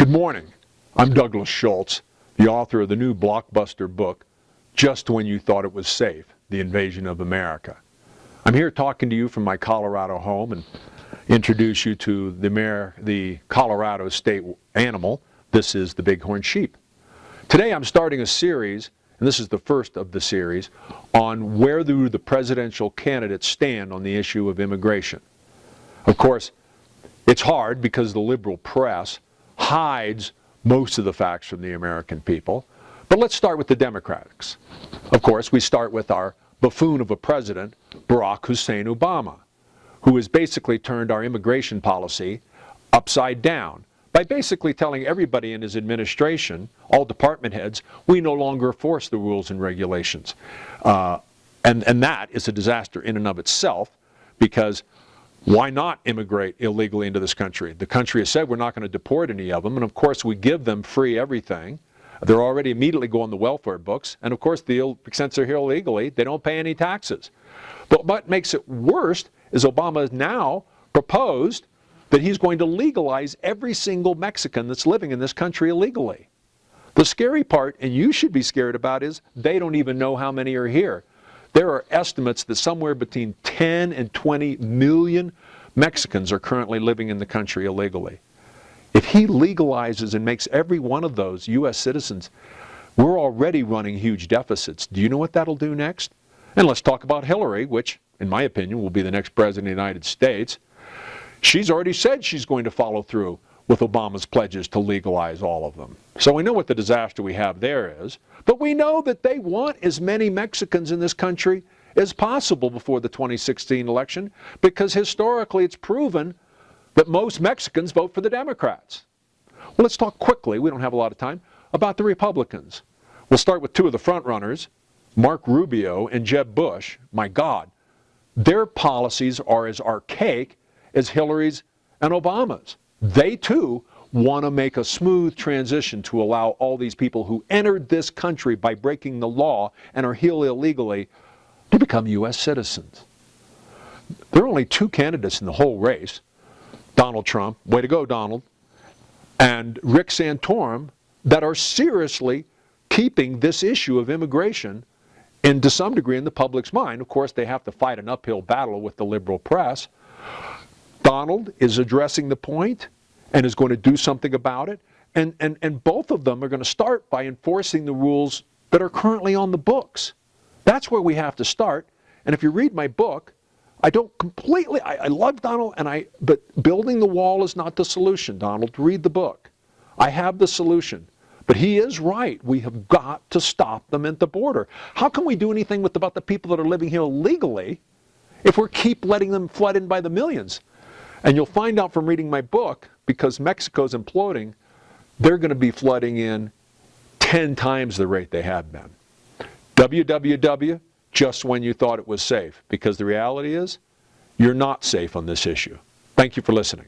Good morning. I'm Douglas Schulz, the author of the new blockbuster book, Just When You Thought It Was Safe, The Invasion of America. I'm here talking to you from my Colorado home and introduce you to the Colorado state animal. This is the bighorn sheep. Today I'm starting a series, and this is the first of the series, on where do the presidential candidates stand on the issue of immigration. Of course, it's hard because the liberal press hides most of the facts from the American people. But let's start with the Democrats. Of course, we start with our buffoon of a president, Barack Hussein Obama, who has basically turned our immigration policy upside down by basically telling everybody in his administration, all department heads, we no longer enforce the rules and regulations. And that is a disaster in and of itself, because why not immigrate illegally into this country? The country has said we're not going to deport any of them, and of course we give them free everything. They're already immediately go on the welfare books, and of course, since they're here illegally, they don't pay any taxes. But what makes it worse is Obama has now proposed that he's going to legalize every single Mexican that's living in this country illegally. The scary part, and you should be scared about, is they don't even know how many are here. There are estimates that somewhere between 10 and 20 million Mexicans are currently living in the country illegally. If he legalizes and makes every one of those U.S. citizens, we're already running huge deficits. Do you know what that'll do next? And let's talk about Hillary, which, in my opinion, will be the next president of the United States. She's already said she's going to follow through with Obama's pledges to legalize all of them. So we know what the disaster we have there is, but we know that they want as many Mexicans in this country as possible before the 2016 election, because historically it's proven that most Mexicans vote for the Democrats. Well, let's talk quickly, we don't have a lot of time, about the Republicans. We'll start with two of the front runners, Mark Rubio and Jeb Bush. My God, their policies are as archaic as Hillary's and Obama's. They too want to make a smooth transition to allow all these people who entered this country by breaking the law and are here illegally to become U.S. citizens. There are only two candidates in the whole race, Donald Trump, way to go Donald, and Rick Santorum, that are seriously keeping this issue of immigration and to some degree in the public's mind. Of course, they have to fight an uphill battle with the liberal press. Donald is addressing the point and is going to do something about it. And both of them are going to start by enforcing the rules that are currently on the books. That's where we have to start. And if you read my book, I love Donald, but building the wall is not the solution, Donald. Read the book. I have the solution. But he is right. We have got to stop them at the border. How can we do anything about the people that are living here illegally if we keep letting them flood in by the millions? And you'll find out from reading my book, because Mexico's imploding, they're going to be flooding in 10 times the rate they have been. www, just when you thought it was safe. Because the reality is, you're not safe on this issue. Thank you for listening.